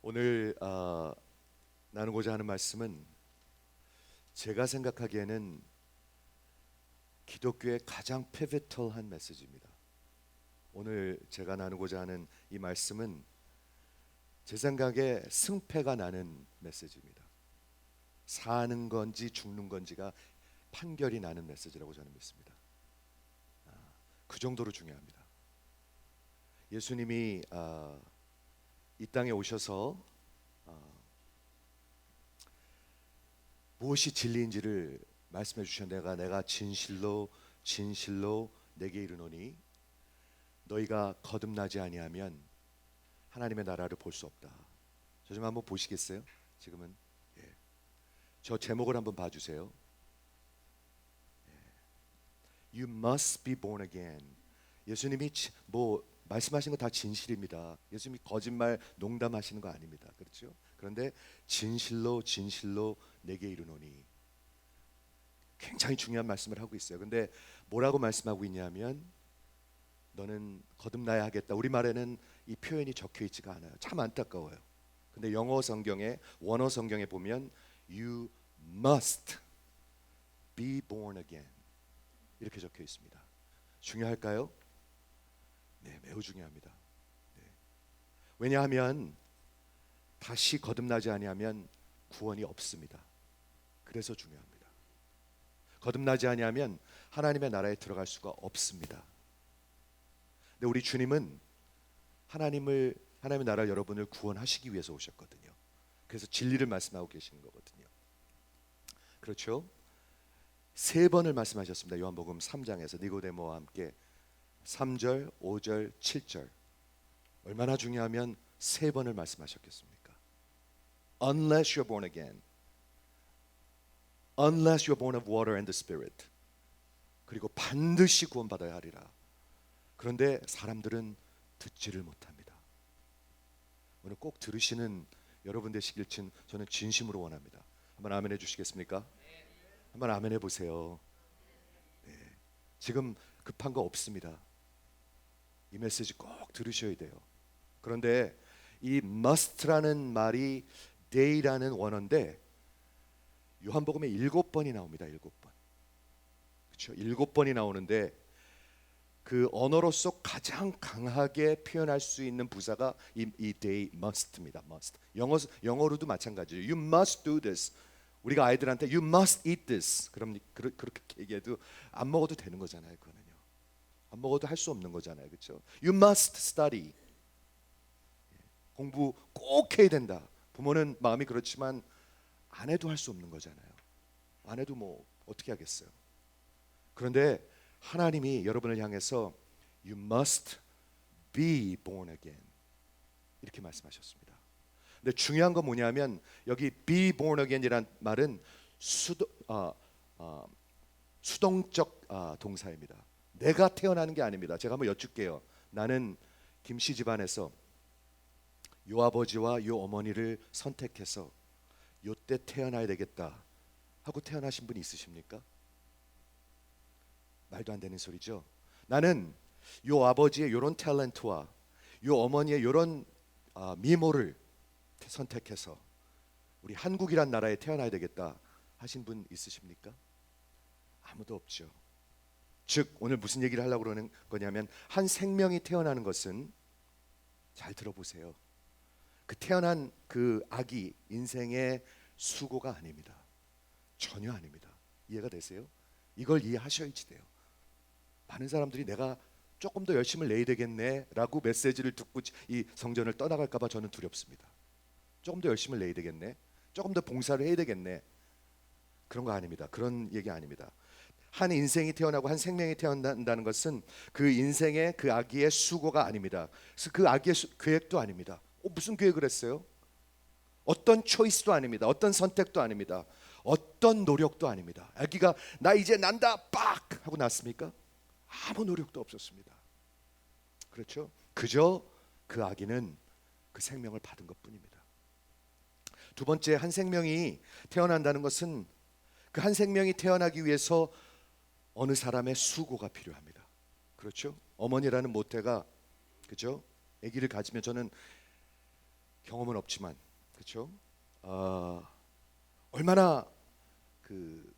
오늘 나누고자 하는 말씀은 제가 생각하기에는 기독교의 가장 피비털한 메시지입니다. 오늘 제가 나누고자 하는 이 말씀은 제 생각에 승패가 나는 메시지입니다. 사는 건지 죽는 건지가 판결이 나는 메시지라고 저는 믿습니다. 그 정도로 중요합니다. 예수님이 이 땅에 오셔서 무엇이 진리인지를 말씀해 주셨는데 내가 진실로 내게 이르노니 너희가 거듭나지 아니하면 하나님의 나라를 볼 수 없다. 저 좀 한번 보시겠어요? 지금은 저 제목을 한번 봐주세요. You must be born again. 예수님이 말씀하신 거 다 진실입니다. 예수님이 거짓말 농담하시는 거 아닙니다. 그렇죠? 그런데 진실로 내게 이르노니 굉장히 중요한 말씀을 하고 있어요. 근데 뭐라고 말씀하고 있냐면 너는 거듭나야 하겠다. 우리말에는 이 표현이 적혀 있지가 않아요. 참 안타까워요. 근데 영어 성경에 원어 성경에 보면 You must be born again 이렇게 적혀 있습니다. 중요할까요? 네, 매우 중요합니다. 네. 왜냐하면 다시 거듭나지 아니하면 구원이 없습니다. 그래서 중요합니다. 거듭나지 아니하면 하나님의 나라에 들어갈 수가 없습니다. 근데 우리 주님은 하나님의 나라 여러분을 구원하시기 위해서 오셨거든요. 그래서 진리를 말씀하고 계시는 거거든요. 그렇죠? 3번을 말씀하셨습니다. 요한복음 3장에서 니고데모와 함께 3절, 5절, 7절. 얼마나 중요하면 3번을 말씀하셨겠습니까? Unless you're born again, unless you're born of water and the Spirit. 그리고 반드시 구원받아야 하리라. 그런데 사람들은 듣지를 못합니다. 오늘 꼭 들으시는 여러분 되시길 저는 진심으로 원합니다. 한번 아멘 해주시겠습니까? 한번 아멘 해보세요. 네. 지금 급한 거 없습니다. 이 메시지 꼭 들으셔야 돼요. 그런데 이 must라는 말이 day라는 원어인데 요한복음에 7번이 나옵니다. 7번. 그렇죠? 7번이 나오는데 그 언어로서 가장 강하게 표현할 수 있는 부사가 이 day must입니다. must. 영어로도 마찬가지예요. You must do this. 우리가 아이들한테 you must eat this. 그럼 그렇게 얘기해도 안 먹어도 되는 거잖아요. 그거는요. 안 먹어도 할 수 없는 거잖아요. 그렇죠? You must study. 공부 꼭 해야 된다. 부모는 마음이 그렇지만 안 해도 할 수 없는 거잖아요. 안 해도 뭐 어떻게 하겠어요. 그런데 하나님이 여러분을 향해서 You must be born again 이렇게 말씀하셨습니다. 근데 중요한 건 뭐냐면 여기 be born again이란 말은 수동적 동사입니다. 내가 태어나는 게 아닙니다. 제가 한번 여쭐게요. 나는 김씨 집안에서 요 아버지와 요 어머니를 선택해서 요때 태어나야 되겠다 하고 태어나신 분이 있으십니까? 말도 안 되는 소리죠. 나는 요 아버지의 요런 탤런트와 요 어머니의 요런 미모를 선택해서 우리 한국이란 나라에 태어나야 되겠다 하신 분 있으십니까? 아무도 없죠. 즉 오늘 무슨 얘기를 하려고 그러는 거냐면 한 생명이 태어나는 것은 잘 들어보세요. 그 태어난 그 아기 인생의 수고가 아닙니다. 전혀 아닙니다. 이해가 되세요? 이걸 이해하셔야지 돼요. 많은 사람들이 내가 조금 더 열심을 내야 되겠네 라고 메시지를 듣고 이 성전을 떠나갈까 봐 저는 두렵습니다. 조금 더 열심을 내야 되겠네, 조금 더 봉사를 해야 되겠네, 그런 거 아닙니다. 그런 얘기 아닙니다. 한 인생이 태어나고 한 생명이 태어난다는 것은 그 인생의 그 아기의 수고가 아닙니다. 그래서 그 아기의 계획도 아닙니다. 무슨 계획을 했어요? 어떤 초이스도 아닙니다. 어떤 선택도 아닙니다. 어떤 노력도 아닙니다. 아기가 나 이제 난다 빡 하고 났습니까? 아무 노력도 없었습니다. 그렇죠? 그저 그 아기는 그 생명을 받은 것뿐입니다. 두 번째, 한 생명이 태어난다는 것은 그 한 생명이 태어나기 위해서 어느 사람의 수고가 필요합니다. 그렇죠? 어머니라는 모태가 그죠? 아기를 가지면 저는 경험은 없지만 그렇죠? 얼마나 그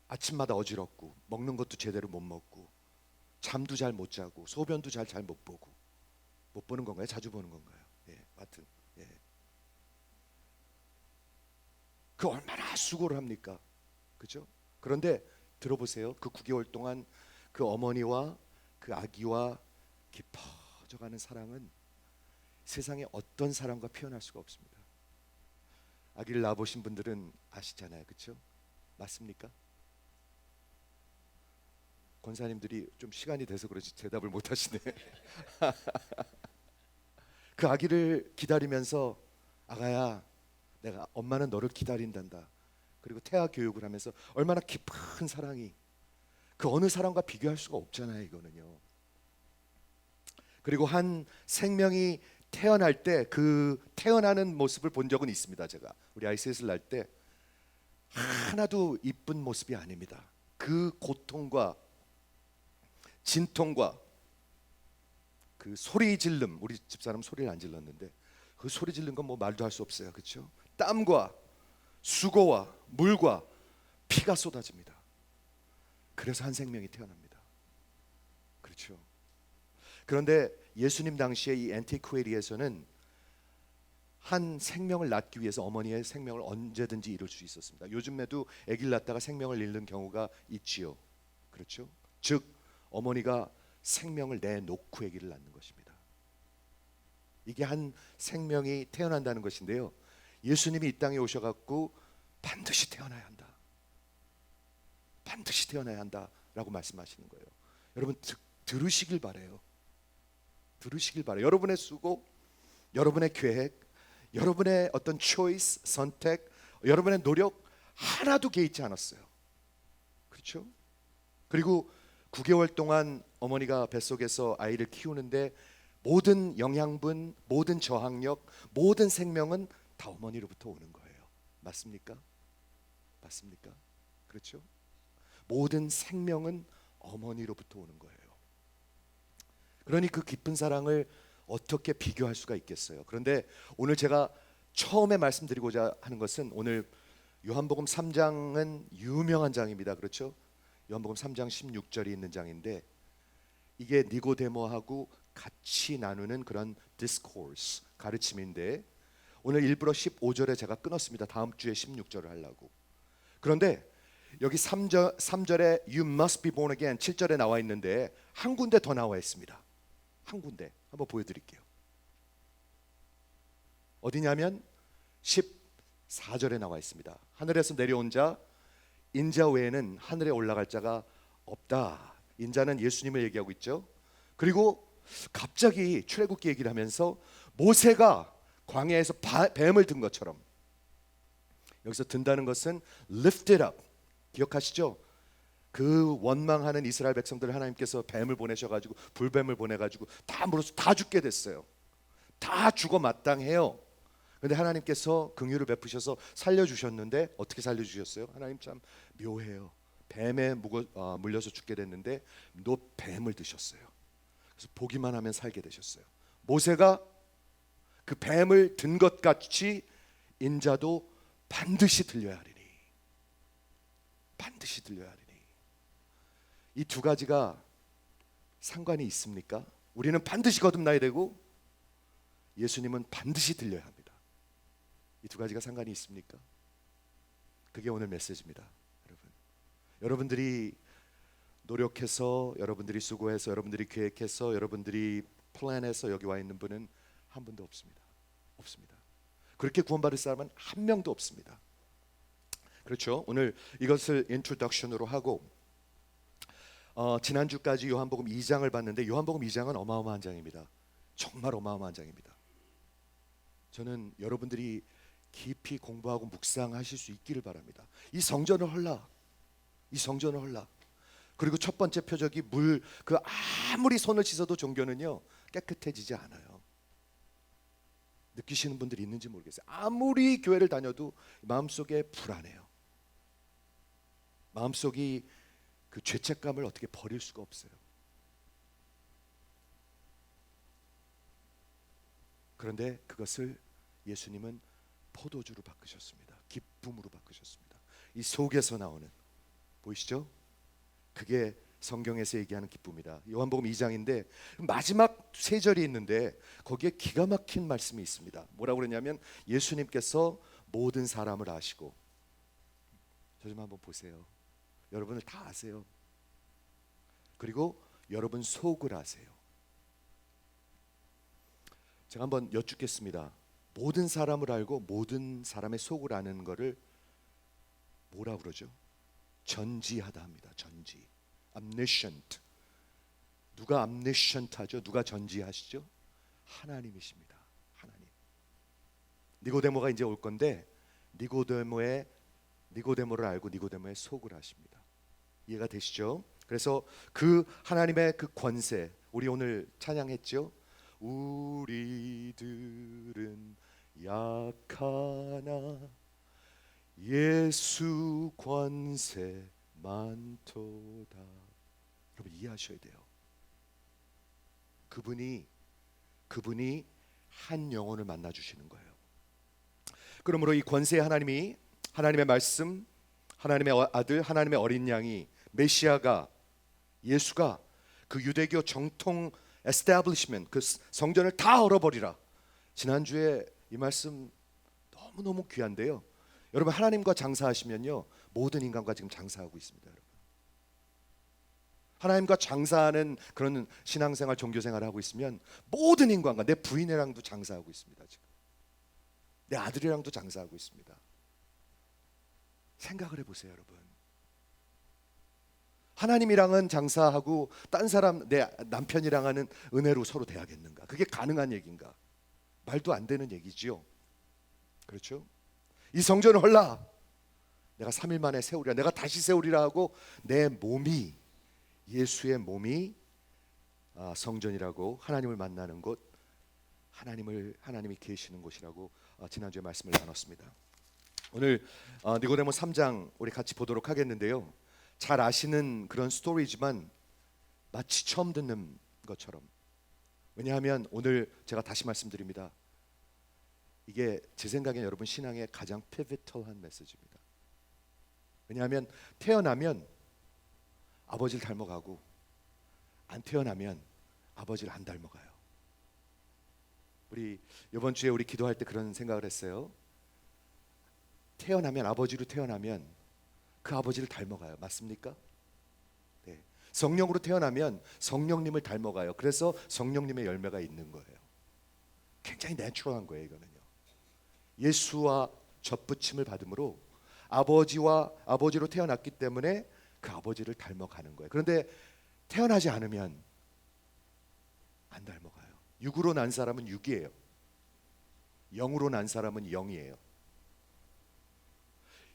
아침마다 어지럽고 먹는 것도 제대로 못 먹고 잠도 잘 못 자고 소변도 잘 못 보고 못 보는 건가요? 자주 보는 건가요? 예, 하여튼 예. 그 얼마나 수고를 합니까? 그죠? 그런데 들어보세요. 그 9개월 동안 그 어머니와 그 아기와 깊어져가는 사랑은 세상에 어떤 사랑과 표현할 수가 없습니다. 아기를 낳아보신 분들은 아시잖아요. 그렇죠? 맞습니까? 권사님들이 좀 시간이 돼서 그렇지 대답을 못 하시네. 그 아기를 기다리면서 아가야 내가 엄마는 너를 기다린단다. 그리고 태아 교육을 하면서 얼마나 깊은 사랑이 그 어느 사랑과 비교할 수가 없잖아요. 이거는요. 그리고 한 생명이 태어날 때 그 태어나는 모습을 본 적은 있습니다. 제가 우리 아이 셋을 낳을 때 하나도 이쁜 모습이 아닙니다. 그 고통과 진통과 그 소리 질름, 우리 집사람 소리를 안 질렀는데 그 소리 지른 건 뭐 말도 할 수 없어요. 그렇죠? 땀과 수고와 물과 피가 쏟아집니다. 그래서 한 생명이 태어납니다. 그렇죠? 그런데 예수님 당시에 이 엔티쿠에리에서는 한 생명을 낳기 위해서 어머니의 생명을 언제든지 잃을 수 있었습니다. 요즘에도 아기를 낳다가 생명을 잃는 경우가 있지요. 그렇죠? 즉 어머니가 생명을 내놓고 아기를 낳는 것입니다. 이게 한 생명이 태어난다는 것인데요. 예수님이 이 땅에 오셔갖고 반드시 태어나야 한다. 반드시 태어나야 한다라고 말씀하시는 거예요. 여러분 들으시길 바래요. 들으시길 바래요. 여러분의 수고, 여러분의 계획, 여러분의 어떤 choice, 선택, 여러분의 노력 하나도 개의치 않았어요. 그렇죠? 그리고 9개월 동안 어머니가 뱃속에서 아이를 키우는데 모든 영양분, 모든 저항력, 모든 생명은 다 어머니로부터 오는 거예요. 맞습니까? 맞습니까? 그렇죠? 모든 생명은 어머니로부터 오는 거예요. 그러니 그 깊은 사랑을 어떻게 비교할 수가 있겠어요? 그런데 오늘 제가 처음에 말씀드리고자 하는 것은 오늘 요한복음 3장은 유명한 장입니다. 그렇죠? 요한복음 3장 16절이 있는 장인데 이게 니고데모하고 같이 나누는 그런 디스코스 가르침인데 오늘 일부러 15절에 제가 끊었습니다. 다음 주에 16절을 하려고. 그런데 여기 3절에 You must be born again 7절에 나와 있는데 한 군데 더 나와 있습니다. 한 군데 한번 보여드릴게요. 어디냐면 14절에 나와 있습니다. 하늘에서 내려온 자 인자 외에는 하늘에 올라갈 자가 없다. 인자는 예수님을 얘기하고 있죠. 그리고 갑자기 출애굽기 얘기를 하면서 모세가 광야에서 뱀을 든 것처럼 여기서 든다는 것은 lifted up 기억하시죠? 그 원망하는 이스라엘 백성들 하나님께서 뱀을 보내셔가지고 불뱀을 보내가지고 다 물어서 다 죽게 됐어요. 다 죽어 마땅해요. 그런데 하나님께서 긍휼을 베푸셔서 살려주셨는데 어떻게 살려주셨어요? 하나님 참 묘해요. 뱀에 물려서 죽게 됐는데 너 뱀을 드셨어요. 그래서 보기만 하면 살게 되셨어요. 모세가 그 뱀을 든 것 같이 인자도 반드시 들려야 하리니 반드시 들려야 하리니 이 두 가지가 상관이 있습니까? 우리는 반드시 거듭나야 되고 예수님은 반드시 들려야 합니다. 이 두 가지가 상관이 있습니까? 그게 오늘 메시지입니다. 여러분. 여러분들이 노력해서 여러분들이 수고해서 여러분들이 계획해서 여러분들이 플랜해서 여기 와 있는 분은 한 분도 없습니다. 없습니다. 그렇게 구원받을 사람은 한 명도 없습니다. 그렇죠? 오늘 이것을 인트로덕션으로 하고 지난주까지 요한복음 2장을 봤는데 요한복음 2장은 어마어마한 장입니다. 정말 어마어마한 장입니다. 저는 여러분들이 깊이 공부하고 묵상하실 수 있기를 바랍니다. 이 성전을 헐라. 이 성전을 헐라. 그리고 첫 번째 표적이 물, 그 아무리 손을 씻어도 종교는요 깨끗해지지 않아요. 느끼시는 분들이 있는지 모르겠어요. 아무리 교회를 다녀도 마음속에 불안해요. 마음속이 그 죄책감을 어떻게 버릴 수가 없어요. 그런데 그것을 예수님은 포도주로 바꾸셨습니다. 기쁨으로 바꾸셨습니다. 이 속에서 나오는, 보이시죠? 그게 성경에서 얘기하는 기쁨이다. 요한복음 2장인데 마지막 세 절이 있는데 거기에 기가 막힌 말씀이 있습니다. 뭐라고 그러냐면 예수님께서 모든 사람을 아시고, 저 좀 한번 보세요. 여러분을 다 아세요. 그리고 여러분 속을 아세요. 제가 한번 여쭙겠습니다. 모든 사람을 알고 모든 사람의 속을 아는 거를 뭐라 그러죠? 전지하다 합니다. 전지. omniscient. 누가 omniscient 하죠? 누가 전지하시죠? 하나님이십니다. 하나님. 니고데모가 이제 올 건데 니고데모를 알고 니고데모의 속을 아십니다. 이해가 되시죠? 그래서 그 하나님의 그 권세, 우리 오늘 찬양했죠? 우리들은 약하나 예수 권세 많도다. 여러분 이해하셔야 돼요. 그분이 한 영혼을 만나 주시는 거예요. 그러므로 이 권세의 하나님이, 하나님의 말씀, 하나님의 아들, 하나님의 어린 양이, 메시아가, 예수가 그 유대교 정통 에스타블리시먼트, 그 성전을 다 얼어버리라. 지난주에 이 말씀 너무너무 귀한데요. 여러분 하나님과 장사하시면요 모든 인간과 지금 장사하고 있습니다. 여러분 하나님과 장사하는 그런 신앙생활, 종교생활을 하고 있으면 모든 인간과, 내 부인이랑도 장사하고 있습니다. 지금 내 아들이랑도 장사하고 있습니다. 생각을 해보세요. 여러분 하나님이랑은 장사하고 딴 사람, 내 남편이랑 하는 은혜로 서로 돼야겠는가? 그게 가능한 얘기인가? 말도 안 되는 얘기지요. 그렇죠? 이 성전을 헐라, 내가 3일 만에 세우리라, 내가 다시 세우리라 하고 내 몸이, 예수의 몸이 성전이라고, 하나님을 만나는 곳, 하나님이 계시는 곳이라고 지난주에 말씀을 나눴습니다. 오늘 니고데모 3장 우리 같이 보도록 하겠는데요. 잘 아시는 그런 스토리지만 마치 처음 듣는 것처럼, 왜냐하면 오늘 제가 다시 말씀드립니다. 이게 제 생각엔 여러분 신앙의 가장 피비털한 메시지입니다. 왜냐하면 태어나면 아버지를 닮아가고 안 태어나면 아버지를 안 닮아가요. 우리 이번 주에 우리 기도할 때 그런 생각을 했어요. 태어나면, 아버지로 태어나면 그 아버지를 닮아가요. 맞습니까? 네. 성령으로 태어나면 성령님을 닮아가요. 그래서 성령님의 열매가 있는 거예요. 굉장히 내추럴한 거예요. 이거는요. 예수와 접붙임을 받음으로 아버지로 태어났기 때문에 그 아버지를 닮아가는 거예요. 그런데 태어나지 않으면 안 닮아가요. 육으로 난 사람은 육이에요. 영으로 난 사람은 영이에요.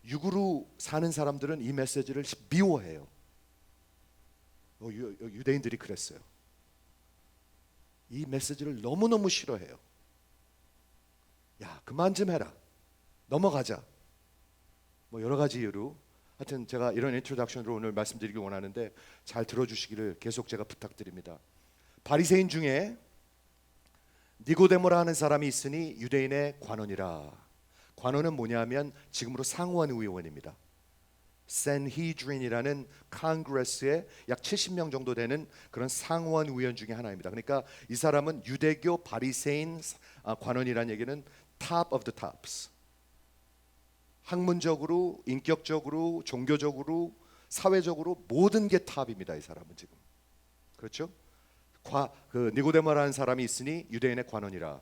육으로 사는 사람들은 이 메시지를 미워해요. 유대인들이 그랬어요. 이 메시지를 너무너무 싫어해요. 야, 그만 좀 해라, 넘어가자, 뭐 여러 가지 이유로. 하여튼 제가 이런 인트로덕션으로 오늘 말씀드리기 원하는데 잘 들어주시기를 계속 제가 부탁드립니다. 바리새인 중에 니고데모라 하는 사람이 있으니 유대인의 관원이라. 관원은 뭐냐면 지금으로 상원 의원입니다. 산헤드린이라는 컨그레스의 약 70명 정도 되는 그런 상원 의원 중에 하나입니다. 그러니까 이 사람은 유대교 바리새인 관원이라는 얘기는 top of the tops. 학문적으로, 인격적으로, 종교적으로, 사회적으로 모든 게 탑입니다. 이 사람은 지금. 그렇죠? 그 니고데모라는 사람이 있으니 유대인의 관원이라.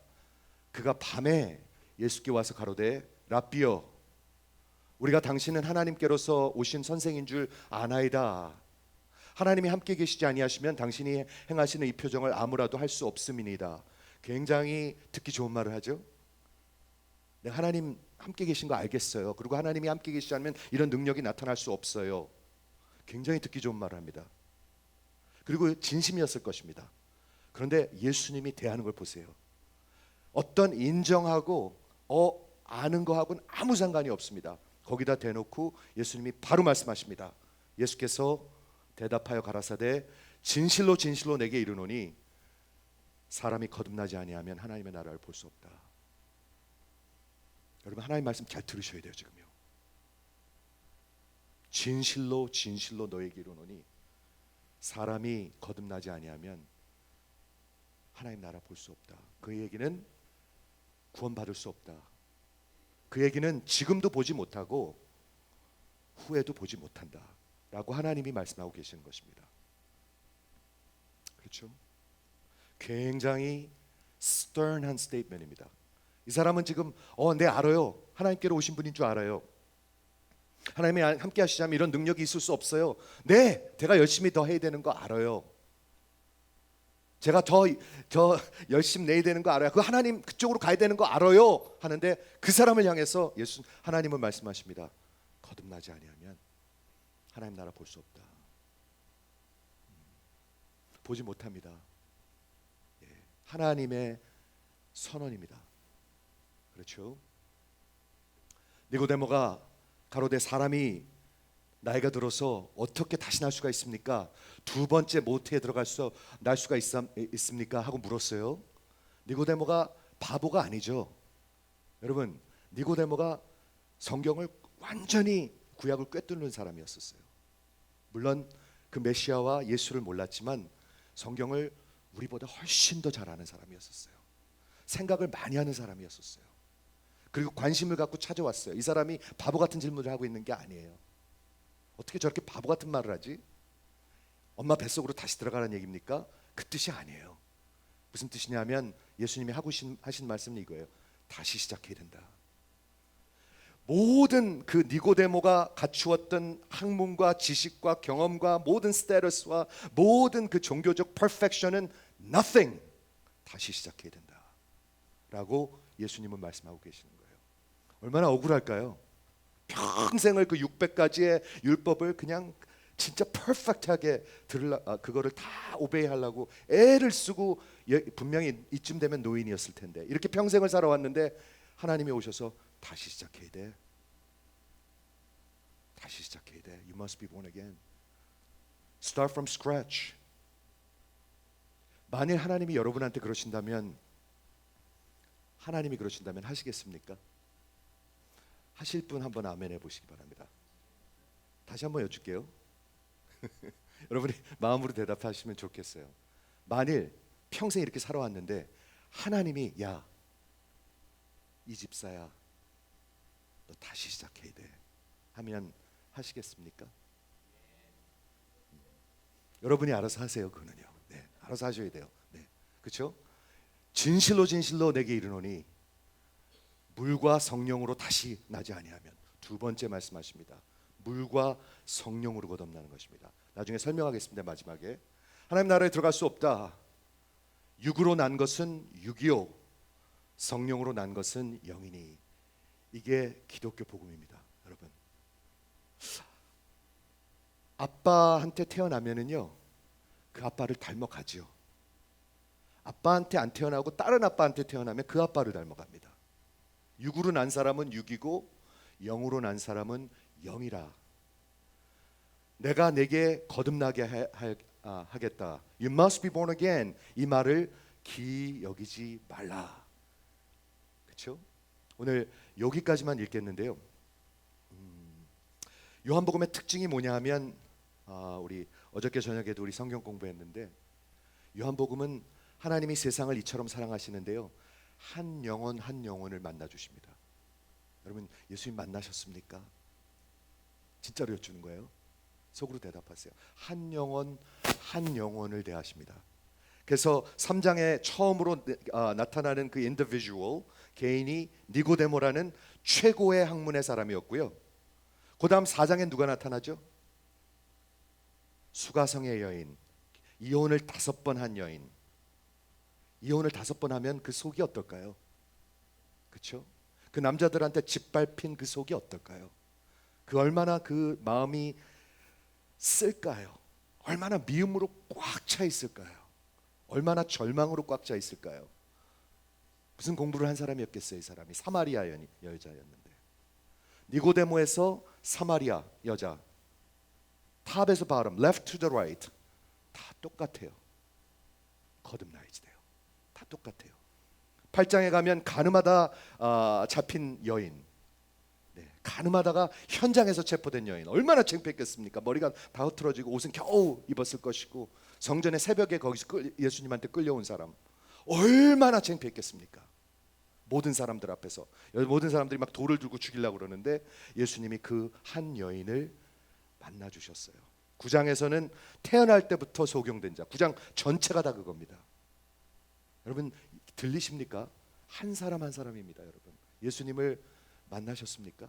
그가 밤에 예수께 와서 가로되 랍비여, 우리가 당신은 하나님께로서 오신 선생인 줄 아나이다. 하나님이 함께 계시지 아니하시면 당신이 행하시는 이 표정을 아무라도 할 수 없음이니이다. 굉장히 듣기 좋은 말을 하죠. 내가 하나님 함께 계신 거 알겠어요. 그리고 하나님이 함께 계시지 않으면 이런 능력이 나타날 수 없어요. 굉장히 듣기 좋은 말을 합니다. 그리고 진심이었을 것입니다. 그런데 예수님이 대하는 걸 보세요. 어떤 인정하고 아는 거하고는 아무 상관이 없습니다. 거기다 대놓고 예수님이 바로 말씀하십니다. 예수께서 대답하여 가라사대 진실로 진실로 내게 이르노니 사람이 거듭나지 아니하면 하나님의 나라를 볼 수 없다. 여러분 하나님 말씀 잘 들으셔야 돼요. 지금요. 진실로 진실로 너에게 이르노니 사람이 거듭나지 아니하면 하나님 나라 볼 수 없다. 그 얘기는 구원받을 수 없다. 그 얘기는 지금도 보지 못하고 후에도 보지 못한다 라고 하나님이 말씀하고 계시는 것입니다. 그렇죠? 굉장히 stern한 스테이트먼트입니다. 이 사람은 지금 네 알아요. 하나님께로 오신 분인 줄 알아요. 하나님이 함께 하시자면 이런 능력이 있을 수 없어요. 네, 제가 열심히 더 해야 되는 거 알아요. 제가 더 열심히 내야 되는 거 알아요. 그 하나님 그쪽으로 가야 되는 거 알아요. 하는데 그 사람을 향해서 하나님은 말씀하십니다. 거듭나지 아니하면 하나님 나라 볼 수 없다. 보지 못합니다. 하나님의 선언입니다. 그렇죠? 니고데모가 가로되 사람이 나이가 들어서 어떻게 다시 날 수가 있습니까? 두 번째 모태에 날 수가 있습니까? 하고 물었어요. 니고데모가 바보가 아니죠. 여러분, 니고데모가 성경을 완전히 구약을 꿰뚫는 사람이었었어요. 물론 그 메시아와 예수를 몰랐지만 성경을 우리보다 훨씬 더 잘 아는 사람이었었어요. 생각을 많이 하는 사람이었었어요. 그리고 관심을 갖고 찾아왔어요. 이 사람이 바보 같은 질문을 하고 있는 게 아니에요. 어떻게 저렇게 바보 같은 말을 하지? 엄마 뱃속으로 다시 들어가라는 얘기입니까? 그 뜻이 아니에요. 무슨 뜻이냐면 예수님이 하신 말씀은 이거예요. 다시 시작해야 된다. 모든 그 니고데모가 갖추었던 학문과 지식과 경험과 모든 스테이터스와 모든 그 종교적 퍼펙션은 nothing. 다시 시작해야 된다 라고 예수님은 말씀하고 계시는 거예요. 얼마나 억울할까요? 평생을 그 600가지의 율법을 그냥 진짜 퍼펙트하게 그거를 다 오베이하려고 애를 쓰고 분명히 이쯤 되면 노인이었을 텐데 이렇게 평생을 살아왔는데 하나님이 오셔서 다시 시작해야 돼. 다시 시작해야 돼. You must be born again. Start from scratch. 만일 하나님이 여러분한테 그러신다면 하시겠습니까? 하실 분 한번 아멘 해보시기 바랍니다. 다시 한번 여쭐게요. 여러분이 마음으로 대답하시면 좋겠어요. 만일 평생 이렇게 살아왔는데 하나님이 야, 이 집사야 너 다시 시작해야 돼 하면 하시겠습니까? 여러분이 알아서 하세요. 그거는요. 네, 알아서 하셔야 돼요. 네, 그렇죠? 진실로 진실로 내게 이르노니 물과 성령으로 다시 나지 아니하면 두 번째 말씀하십니다. 물과 성령으로 거듭나는 것입니다. 나중에 설명하겠습니다. 마지막에 하나님 나라에 들어갈 수 없다. 육으로 난 것은 육이요 성령으로 난 것은 영이니. 이게 기독교 복음입니다. 여러분, 아빠한테 태어나면은요 그 아빠를 닮아가지요. 아빠한테 안 태어나고 다른 아빠한테 태어나면 그 아빠를 닮아갑니다. 육으로 난 사람은 육이고 영으로 난 사람은 영이라. 내가 내게 거듭나게 하겠다. You must be born again. 이 말을 기여기지 말라. 그렇죠? 오늘 여기까지만 읽겠는데요. 요한복음의 특징이 뭐냐 하면 우리 어저께 저녁에도 우리 성경 공부했는데 요한복음은 하나님이 세상을 이처럼 사랑하시는데요. 한 영혼 한 영혼을 만나 주십니다. 여러분 예수님 만나셨습니까? 진짜로 여쭈는 거예요. 속으로 대답하세요. 한 영혼 한 영혼을 대하십니다. 그래서 3장에 처음으로 나타나는 그 individual 개인이 니고데모라는 최고의 학문의 사람이었고요. 그 다음 4장에 누가 나타나죠? 수가성의 여인, 이혼을 5번 한 여인. 이혼을 5번 하면 그 속이 어떨까요? 그렇죠? 그 남자들한테 짓밟힌 그 속이 어떨까요? 그 얼마나 그 마음이 쓸까요? 얼마나 미움으로 꽉 차 있을까요? 얼마나 절망으로 꽉 차 있을까요? 무슨 공부를 한 사람이었겠어요? 이 사람이 사마리아 여자였는데 니고데모에서 사마리아 여자, 탑에서 bottom, left to the right 다 똑같아요. 거듭나야지 돼요. 다 똑같아요. 8장에 가면 가늠하다 잡힌 여인, 가늠하다가 현장에서 체포된 여인, 얼마나 창피했겠습니까? 머리가 다 흐트러지고 옷은 겨우 입었을 것이고, 성전의 새벽에 거기서 예수님한테 끌려온 사람, 얼마나 창피했겠습니까? 모든 사람들 앞에서, 모든 사람들이 막 돌을 들고 죽이려고 그러는데 예수님이 그 한 여인을 만나 주셨어요. 9장에서는 태어날 때부터 소경된 자, 9장 전체가 다 그겁니다. 여러분 들리십니까? 한 사람 한 사람입니다. 여러분, 예수님을 만나셨습니까?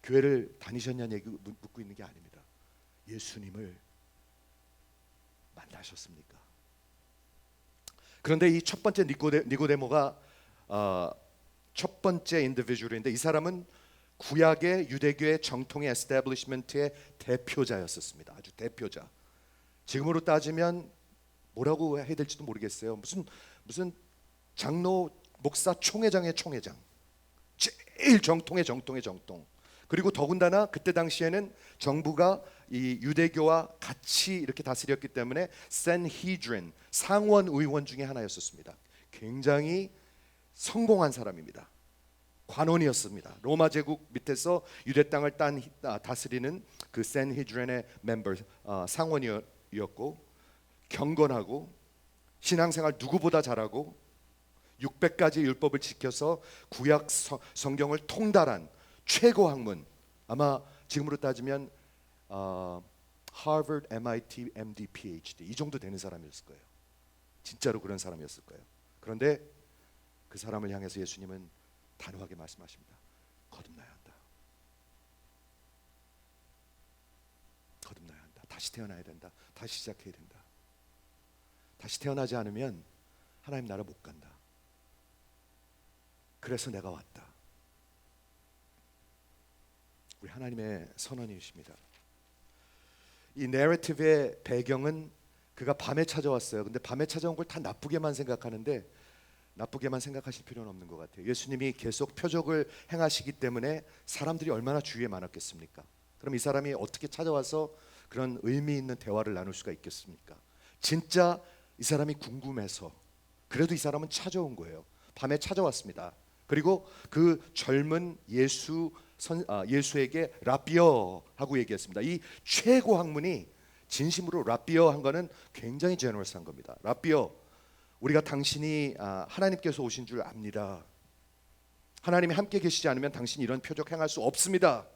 교회를 다니셨냐는 얘기 묻고 있는 게 아닙니다. 예수님을 만나셨습니까? 그런데 이 첫 번째 니고데모가 첫 번째 인디비주얼인데, 이 사람은 구약의 유대교의 정통의 에스태블리시먼트의 대표자였었습니다. 아주 대표자. 지금으로 따지면 뭐라고 해야 될지도 모르겠어요. 무슨 장로 목사 총회장의 총회장, 제일 정통의 정통. 그리고 더군다나 그때 당시에는 정부가 이 유대교와 같이 이렇게 다스렸기 때문에 산헤드린, 상원 의원 중에 하나였었습니다. 굉장히 성공한 사람입니다. 관원이었습니다. 로마 제국 밑에서 유대 땅을 다스리는 그 산헤드린의 멤버, 상원이었고, 경건하고 신앙생활 누구보다 잘하고 600가지 율법을 지켜서 구약 성경을 통달한 최고 학문, 아마 지금으로 따지면 하버드, MIT, MD, PhD 이 정도 되는 사람이었을 거예요. 진짜로 그런 사람이었을 거예요. 그런데 그 사람을 향해서 예수님은 단호하게 말씀하십니다. 거듭나야 한다. 거듭나야 한다. 다시 태어나야 된다. 다시 시작해야 된다. 다시 태어나지 않으면 하나님 나라 못 간다. 그래서 내가 왔다. 우리 하나님의 선언이십니다. 이 내러티브의 배경은 그가 밤에 찾아왔어요. 근데 밤에 찾아온 걸 다 나쁘게만 생각하는데, 나쁘게만 생각하실 필요는 없는 것 같아요. 예수님이 계속 표적을 행하시기 때문에 사람들이 얼마나 주위에 많았겠습니까? 그럼 이 사람이 어떻게 찾아와서 그런 의미 있는 대화를 나눌 수가 있겠습니까? 진짜 이 사람이 궁금해서, 그래도 이 사람은 찾아온 거예요. 밤에 찾아왔습니다. 그리고 그 젊은 예수에게 라비어 하고 얘기했습니다. 이 최고 학문이 진심으로 라비어 한 거는 굉장히 제너럴스한 겁니다. 라비어, 우리가 당신이 하나님께서 오신 줄 압니다. 하나님이 함께 계시지 않으면 당신이 이런 표적 행할 수 없습니다.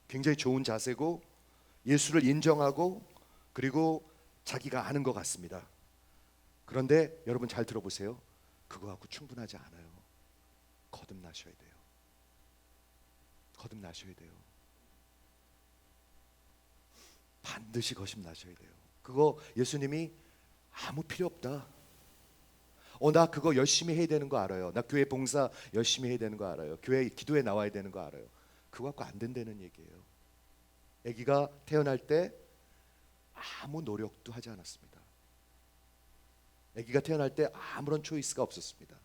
굉장히 좋은 자세고, 예수를 인정하고, 그리고 자기가 아는 것 같습니다. 그런데 여러분 잘 들어보세요. 그거 갖고 충분하지 않아요. 거듭나셔야 돼요. 거듭나셔야 돼요. 반드시 거듭나셔야 돼요. 그거 예수님이 아무 필요 없다. 나 그거 열심히 해야 되는 거 알아요. 나 교회 봉사 열심히 해야 되는 거 알아요. 교회 기도에 나와야 되는 거 알아요. 그거 갖고 안 된다는 얘기예요. 아기가 태어날 때 아무 노력도 하지 않았습니다. 아기가 태어날 때 아무런 초이스가 없었습니다.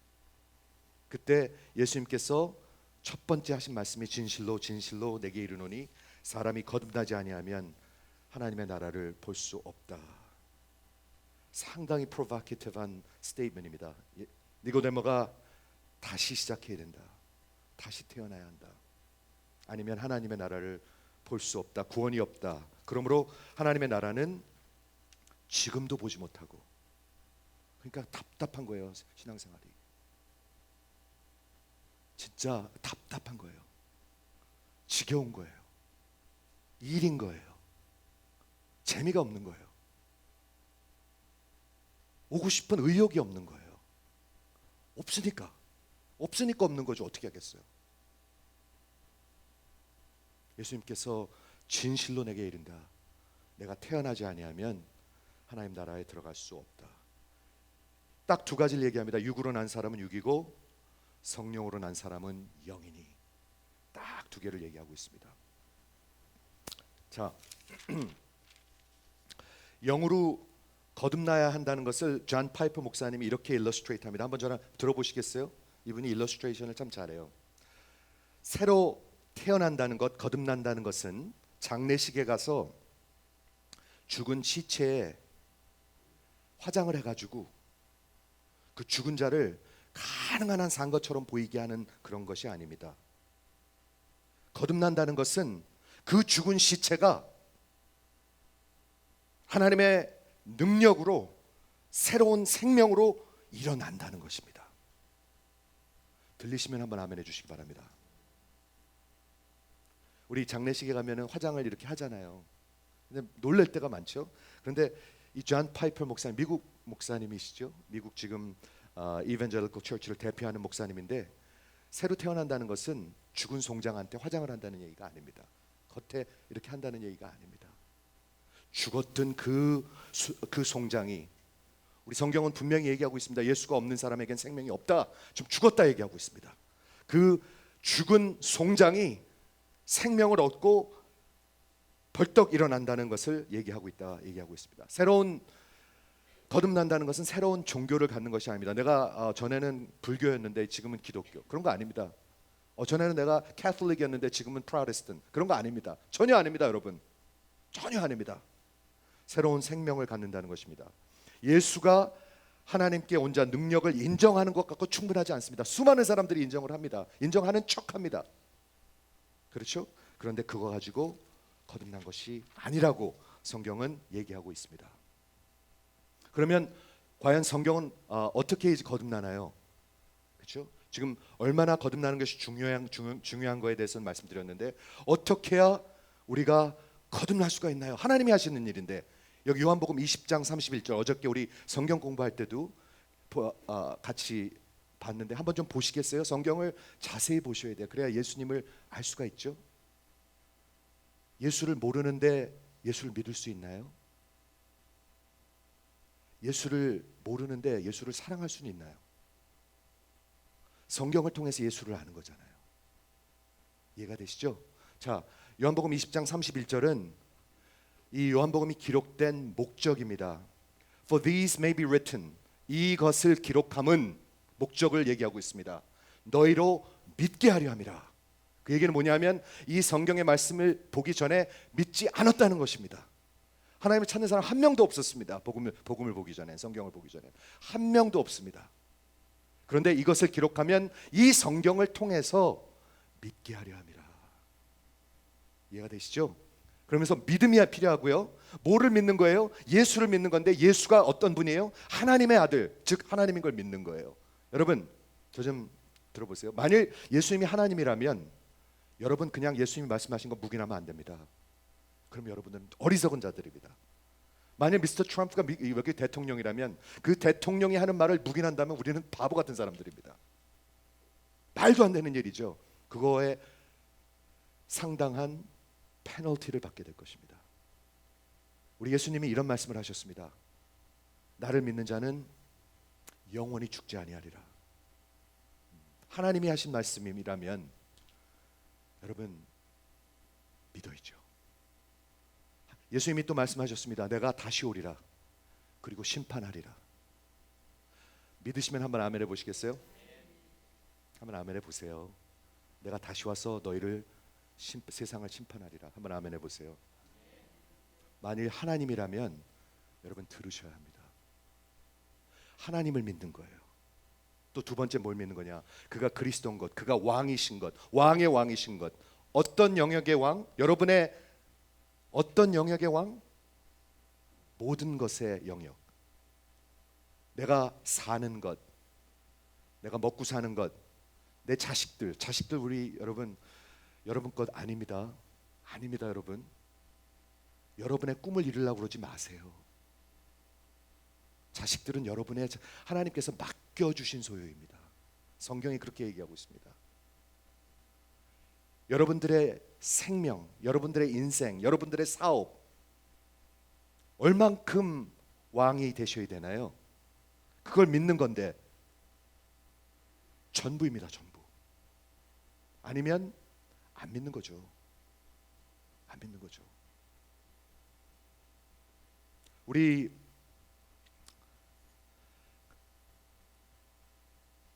그때 예수님께서 첫 번째 하신 말씀이 진실로 진실로 내게 이르노니 사람이 거듭나지 아니하면 하나님의 나라를 볼 수 없다. 상당히 프로보케이티브한 스테이트먼트입니다. 니고데모가 다시 시작해야 된다. 다시 태어나야 한다. 아니면 하나님의 나라를 볼 수 없다. 구원이 없다. 그러므로 하나님의 나라는 지금도 보지 못하고, 그러니까 답답한 거예요. 신앙생활이 진짜 답답한 거예요. 지겨운 거예요. 일인 거예요. 재미가 없는 거예요. 오고 싶은 의욕이 없는 거예요. 없으니까 없는 거죠. 어떻게 하겠어요? 예수님께서 진실로 내게 이른다. 내가 태어나지 아니하면 하나님 나라에 들어갈 수 없다. 딱 두 가지를 얘기합니다. 육으로 난 사람은 육이고 성령으로 난 사람은 영이니. 딱 두 개를 얘기하고 있습니다. 자, 영으로 거듭나야 한다는 것을 존 파이퍼 목사님이 이렇게 일러스트레이트합니다. 한번 전화 들어보시겠어요? 이분이 일러스트레이션을 참 잘해요. 새로 태어난다는 것, 거듭난다는 것은 장례식에 가서 죽은 시체에 화장을 해가지고 그 죽은 자를 가능한 한 산 것처럼 보이게 하는 그런 것이 아닙니다. 거듭난다는 것은 그 죽은 시체가 하나님의 능력으로 새로운 생명으로 일어난다는 것입니다. 들리시면 한번 아멘 해주시기 바랍니다. 우리 장례식에 가면 화장을 이렇게 하잖아요. 근데 놀랄 때가 많죠. 그런데 이 존 파이퍼 목사님, 미국 목사님이시죠. 미국 지금 이벤젤리컬 처치를 대표하는 목사님인데, 새로 태어난다는 것은 죽은 송장한테 화장을 한다는 얘기가 아닙니다. 겉에 이렇게 한다는 얘기가 아닙니다. 죽었던 그 송장이, 우리 성경은 분명히 얘기하고 있습니다. 예수가 없는 사람에겐 생명이 없다. 좀 죽었다 얘기하고 있습니다. 그 죽은 송장이 생명을 얻고 벌떡 일어난다는 것을 얘기하고 있습니다. 새로운 거듭난다는 것은 새로운 종교를 갖는 것이 아닙니다. 내가 전에는 불교였는데 지금은 기독교, 그런 거 아닙니다. 전에는 내가 캐톨릭이었는데 지금은 프로테스탄트, 그런 거 아닙니다. 전혀 아닙니다, 여러분. 전혀 아닙니다. 새로운 생명을 갖는다는 것입니다. 예수가 하나님께 온 자 능력을 인정하는 것 갖고 충분하지 않습니다. 수많은 사람들이 인정을 합니다. 인정하는 척합니다. 그렇죠? 그런데 그거 가지고 거듭난 것이 아니라고 성경은 얘기하고 있습니다. 그러면 과연 성경은 어떻게 거듭나나요? 그렇죠? 지금 얼마나 거듭나는 것이 중요한 거에 대해서는 말씀드렸는데, 어떻게 해야 우리가 거듭날 수가 있나요? 하나님이 하시는 일인데, 여기 요한복음 20장 31절, 어저께 우리 성경 공부할 때도 같이 봤는데 한번 좀 보시겠어요? 성경을 자세히 보셔야 돼요. 그래야 예수님을 알 수가 있죠. 예수를 모르는데 예수를 믿을 수 있나요? 예수를 모르는데 예수를 사랑할 수는 있나요? 성경을 통해서 예수를 아는 거잖아요. 이해가 되시죠? 자, 요한복음 20장 31절은 이 요한복음이 기록된 목적입니다. For these may be written, 이것을 기록함은 목적을 얘기하고 있습니다. 너희로 믿게 하려 함이라. 그 얘기는 뭐냐면 이 성경의 말씀을 보기 전에 믿지 않았다는 것입니다. 하나님을 찾는 사람 한 명도 없었습니다. 복음을 보기 전에, 성경을 보기 전에 한 명도 없습니다. 그런데 이것을 기록하면 이 성경을 통해서 믿게 하려 함이라. 이해가 되시죠? 그러면서 믿음이 필요하고요. 뭐를 믿는 거예요? 예수를 믿는 건데, 예수가 어떤 분이에요? 하나님의 아들, 즉 하나님인 걸 믿는 거예요. 여러분, 저 좀 들어보세요. 만일 예수님이 하나님이라면 여러분 그냥 예수님이 말씀하신 거 묵인하면 안 됩니다. 그럼 여러분은 어리석은 자들입니다. 만약 미스터 트럼프가 여기 대통령이라면 그 대통령이 하는 말을 묵인한다면 우리는 바보 같은 사람들입니다. 말도 안 되는 일이죠. 그거에 상당한 페널티를 받게 될 것입니다. 우리 예수님이 이런 말씀을 하셨습니다. 나를 믿는 자는 영원히 죽지 아니하리라. 하나님이 하신 말씀이라면 여러분 믿어야죠. 예수님이 또 말씀하셨습니다. 내가 다시 오리라. 그리고 심판하리라. 믿으시면 한번 아멘 해보시겠어요? 한번 아멘 해보세요. 내가 다시 와서 너희를 세상을 심판하리라. 한번 아멘 해보세요. 만일 하나님이라면 여러분 들으셔야 합니다. 하나님을 믿는 거예요. 또 두 번째 뭘 믿는 거냐? 그가 그리스도인 것, 그가 왕이신 것, 왕의 왕이신 것. 어떤 영역의 왕? 여러분의 어떤 영역의 왕? 모든 것의 영역. 내가 사는 것, 내가 먹고 사는 것, 내 자식들 우리 여러분 것 아닙니다. 아닙니다, 여러분. 여러분의 꿈을 이루려고 그러지 마세요. 자식들은 여러분의 하나님께서 맡겨주신 소유입니다. 성경이 그렇게 얘기하고 있습니다. 여러분들의 생명, 여러분들의 인생, 여러분들의 사업, 얼만큼 왕이 되셔야 되나요? 그걸 믿는 건데 전부입니다. 전부. 아니면 안 믿는 거죠. 안 믿는 거죠. 우리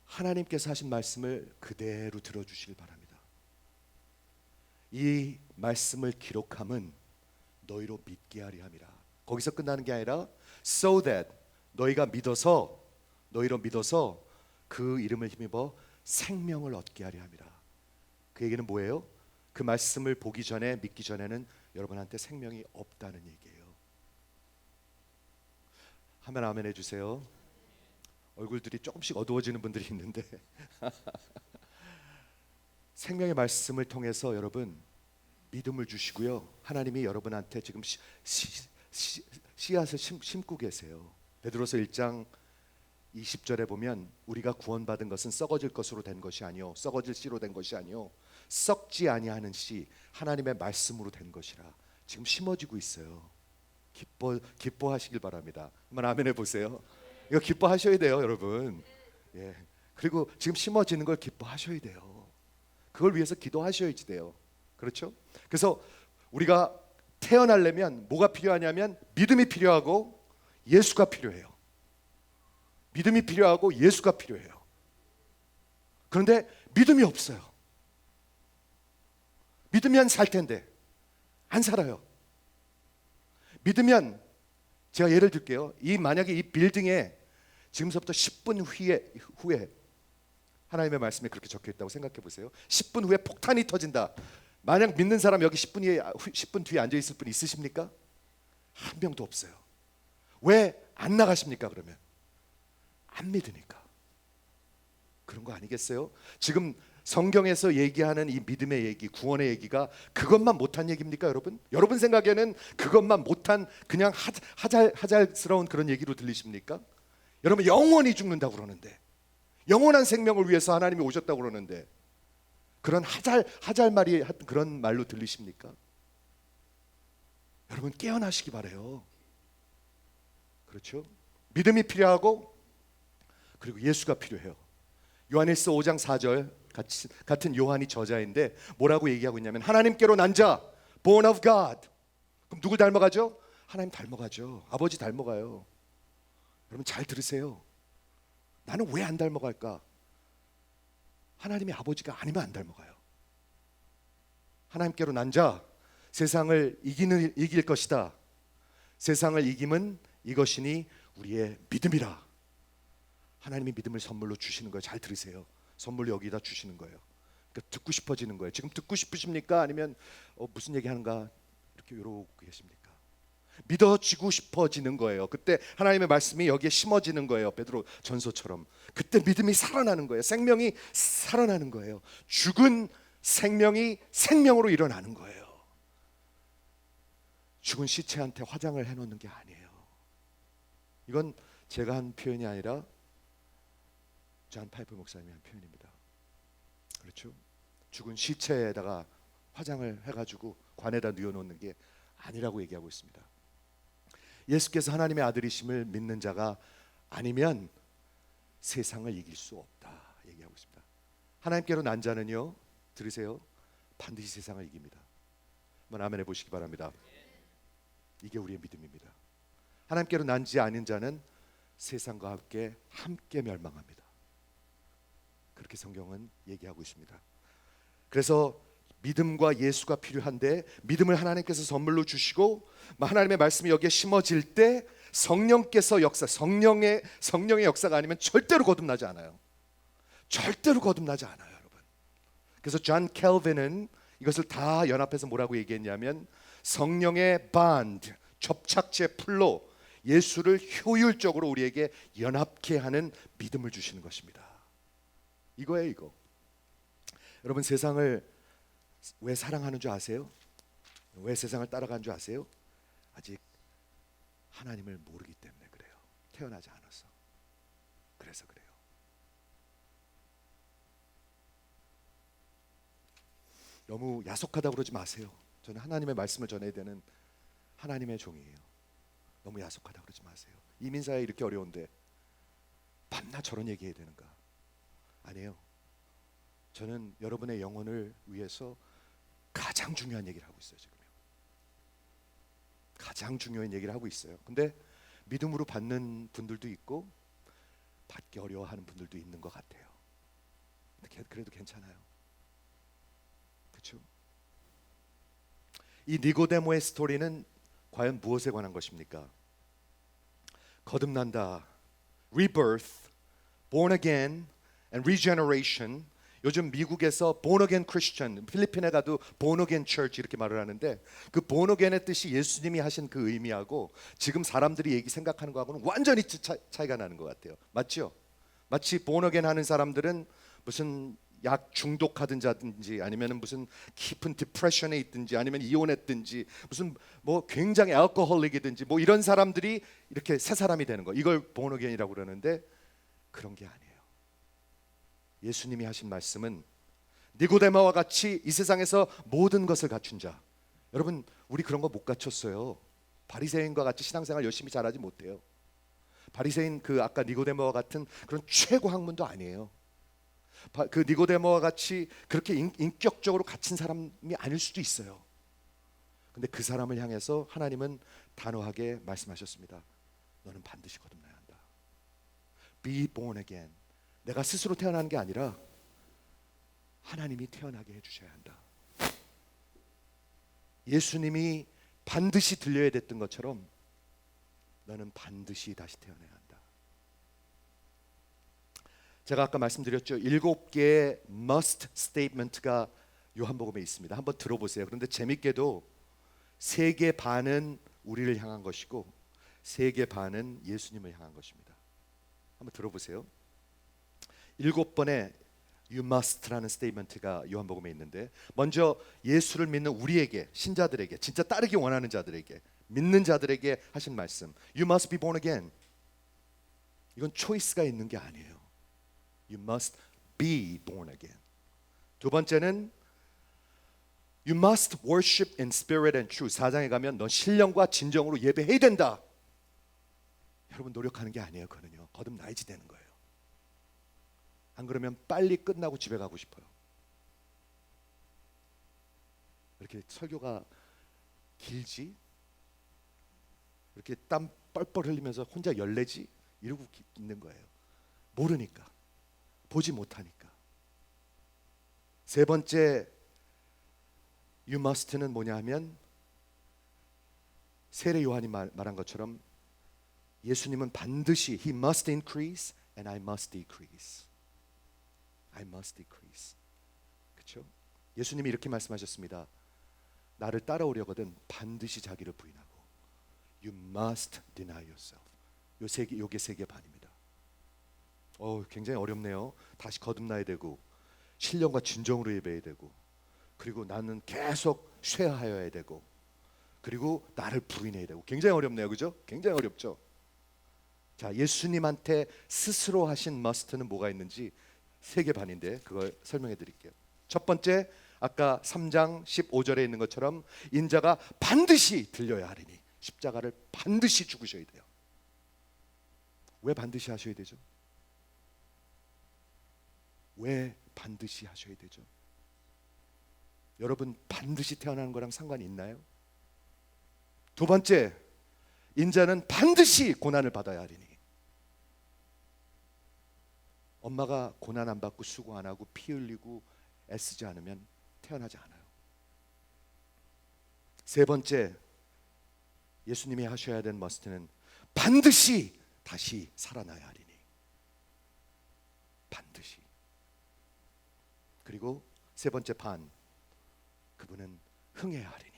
하나님께서 하신 말씀을 그대로 들어주시길 바랍니다. 이 말씀을 기록함은 너희로 믿게 하리 함이라. 거기서 끝나는 게 아니라 so that 너희가 믿어서 너희로 믿어서 그 이름을 힘입어 생명을 얻게 하려 함이라. 그 얘기는 뭐예요? 그 말씀을 보기 전에 믿기 전에는 여러분한테 생명이 없다는 얘기예요. 하면 아멘 해주세요. 얼굴들이 조금씩 어두워지는 분들이 있는데 생명의 말씀을 통해서 여러분 믿음을 주시고요. 하나님이 여러분한테 지금 씨앗을 심고 계세요. 베드로서 1장 20절에 보면 우리가 구원받은 것은 썩어질 것으로 된 것이 아니요 썩어질 씨로 된 것이 아니요 썩지 아니하는 씨 하나님의 말씀으로 된 것이라. 지금 심어지고 있어요. 기뻐하시길 바랍니다. 한번 아멘 해보세요. 이거 기뻐하셔야 돼요, 여러분. 예. 그리고 지금 심어지는 걸 기뻐하셔야 돼요. 그걸 위해서 기도하셔야지 돼요. 그렇죠? 그래서 우리가 태어나려면 뭐가 필요하냐면 믿음이 필요하고 예수가 필요해요. 믿음이 필요하고 예수가 필요해요. 그런데 믿음이 없어요. 믿으면 살 텐데 안 살아요. 믿으면 제가 예를 들게요. 만약에 이 빌딩에 지금서부터 10분 후에 하나님의 말씀에 그렇게 적혀 있다고 생각해 보세요. 10분 후에 폭탄이 터진다. 만약 믿는 사람 여기 10분 뒤에 앉아 있을 분 있으십니까? 한 명도 없어요. 왜 안 나가십니까? 그러면 안 믿으니까. 그런 거 아니겠어요? 지금 성경에서 얘기하는 이 믿음의 얘기, 구원의 얘기가 그것만 못한 얘기입니까, 여러분? 여러분 생각에는 그것만 못한 그냥 하잘스러운 그런 얘기로 들리십니까? 여러분 영원히 죽는다고 그러는데, 영원한 생명을 위해서 하나님이 오셨다고 그러는데 그런 하잘말이 그런 말로 들리십니까? 여러분 깨어나시기 바래요. 그렇죠? 믿음이 필요하고 그리고 예수가 필요해요. 요한일서 5장 4절 같은 요한이 저자인데 뭐라고 얘기하고 있냐면 하나님께로 난 자, born of God. 그럼 누굴 닮아가죠? 하나님 닮아가죠. 아버지 닮아가요. 여러분 잘 들으세요. 나는 왜 안 닮아갈까? 하나님이 아버지가 아니면 안 닮아가요. 하나님께로 난 자, 세상을 이길 것이다. 세상을 이김은 이것이니 우리의 믿음이라. 하나님이 믿음을 선물로 주시는 거예요. 잘 들으세요. 선물로 여기다 주시는 거예요. 그러니까 듣고 싶어지는 거예요. 지금 듣고 싶으십니까? 아니면 무슨 얘기하는가 이렇게 이러고 계십니까? 믿어지고 싶어지는 거예요. 그때 하나님의 말씀이 여기에 심어지는 거예요. 베드로 전서처럼. 그때 믿음이 살아나는 거예요. 생명이 살아나는 거예요. 죽은 생명이 생명으로 일어나는 거예요. 죽은 시체한테 화장을 해놓는 게 아니에요. 이건 제가 한 표현이 아니라 존 파이프 목사님이 한 표현입니다. 그렇죠? 죽은 시체에다가 화장을 해가지고 관에다 뉘어놓는 게 아니라고 얘기하고 있습니다. 예수께서 하나님의 아들이심을 믿는 자가 아니면 세상을 이길 수 없다 얘기하고 있습니다. 하나님께로 난 자는요, 들으세요, 반드시 세상을 이깁니다. 한번 아멘 해보시기 바랍니다. 이게 우리의 믿음입니다. 하나님께로 난지 아닌 자는 세상과 함께 멸망합니다. 그렇게 성경은 얘기하고 있습니다. 그래서 믿음과 예수가 필요한데 믿음을 하나님께서 선물로 주시고 하나님의 말씀이 여기에 심어질 때 성령께서 성령의 역사가 아니면 절대로 거듭나지 않아요. 절대로 거듭나지 않아요, 여러분. 그래서 존 캘빈은 이것을 다 연합해서 뭐라고 얘기했냐면 성령의 bond, 접착제 풀로 예수를 효율적으로 우리에게 연합케 하는 믿음을 주시는 것입니다. 이거예요, 이거. 여러분 세상을 왜 사랑하는 줄 아세요? 왜 세상을 따라가는 줄 아세요? 아직 하나님을 모르기 때문에 그래요. 태어나지 않아서. 그래서 그래요. 너무 야속하다고 그러지 마세요. 저는 하나님의 말씀을 전해야 되는 하나님의 종이에요. 너무 야속하다고 그러지 마세요. 이민사회 이렇게 어려운데 밤낮 저런 얘기해야 되는가? 아니에요. 저는 여러분의 영혼을 위해서 가장 중요한 얘기를 하고 있어요. 지금요. 가장 중요한 얘기를 하고 있어요. 근데 믿음으로 받는 분들도 있고 받기 어려워하는 분들도 있는 것 같아요. 근데 그래도 괜찮아요. 그렇죠? 이 니고데모의 스토리는 과연 무엇에 관한 것입니까? 거듭난다, rebirth, born again and regeneration. 요즘 미국에서 born again Christian, 필리핀에 가도 born again church 이렇게 말을 하는데 그 born again의 뜻이 예수님이 하신 그 의미하고 지금 사람들이 생각하는 거하고는 완전히 차이가 나는 것 같아요. 맞죠? 마치 born again 하는 사람들은 무슨 약 중독하든 자든지 아니면 무슨 깊은 디프레션에 있든지 아니면 이혼했든지 무슨 뭐 굉장히 알코올릭이든지 뭐 이런 사람들이 이렇게 새 사람이 되는 거, 이걸 born again이라고 그러는데 그런 게 아니에요. 예수님이 하신 말씀은 니고데모와 같이 이 세상에서 모든 것을 갖춘 자. 여러분, 우리 그런 거 못 갖췄어요. 바리새인과 같이 신앙생활 열심히 잘하지 못해요. 바리새인 그 아까 니고데모와 같은 그런 최고 학문도 아니에요. 그 니고데모와 같이 그렇게 인격적으로 갖춘 사람이 아닐 수도 있어요. 근데 그 사람을 향해서 하나님은 단호하게 말씀하셨습니다. 너는 반드시 거듭나야 한다. Be born again. 내가 스스로 태어나는 게 아니라 하나님이 태어나게 해주셔야 한다. 예수님이 반드시 들려야 됐던 것처럼 너는 반드시 다시 태어나야 한다. 제가 아까 말씀드렸죠. 7개의 must statement가 요한복음에 있습니다. 한번 들어보세요. 그런데 재밌게도 3개 반은 우리를 향한 것이고 3개 반은 예수님을 향한 것입니다. 한번 들어보세요. 7번의 You must라는 스테이트먼트가 요한복음에 있는데 먼저 예수를 믿는 우리에게, 신자들에게, 진짜 따르기 원하는 자들에게, 믿는 자들에게 하신 말씀 You must be born again. 이건 초이스가 있는 게 아니에요. You must be born again. 두 번째는 You must worship in spirit and truth. 4장에 가면 넌 신령과 진정으로 예배해야 된다. 여러분 노력하는 게 아니에요. 그거는요. 거듭나야지 되는 거예요. 안 그러면 빨리 끝나고 집에 가고 싶어요. 이렇게 설교가 길지? 이렇게 땀 뻘뻘 흘리면서 혼자 열내지? 이러고 있는 거예요. 모르니까, 보지 못하니까. 세 번째 You must는 뭐냐 하면 세례 요한이 말한 것처럼 예수님은 반드시 He must increase and I must decrease. I must decrease. 그렇죠? 예수님이 이렇게 말씀하셨습니다. 나를 따라오려거든 반드시 자기를 부인하고 You must deny yourself. 요게 3개 반입니다. 굉장히 어렵네요. 다시 거듭나야 되고 신령과 진정으로 예배해야 되고 그리고 나는 계속 쇠하여야 되고 그리고 나를 부인해야 되고 굉장히 어렵네요. 그죠? 굉장히 어렵죠? 자, 예수님한테 스스로 하신 must는 뭐가 있는지 3개 반인데 그걸 설명해 드릴게요. 첫 번째, 아까 3장 15절에 있는 것처럼 인자가 반드시 들려야 하리니 십자가를 반드시 죽으셔야 돼요. 왜 반드시 하셔야 되죠? 왜 반드시 하셔야 되죠? 여러분 반드시 태어나는 거랑 상관이 있나요? 두 번째, 인자는 반드시 고난을 받아야 하리니 엄마가 고난 안 받고 수고 안 하고 피 흘리고 애쓰지 않으면 태어나지 않아요. 세 번째, 예수님이 하셔야 되는 머스트는 반드시 다시 살아나야 하리니 반드시. 그리고 세 번째 반, 그분은 흥해야 하리니.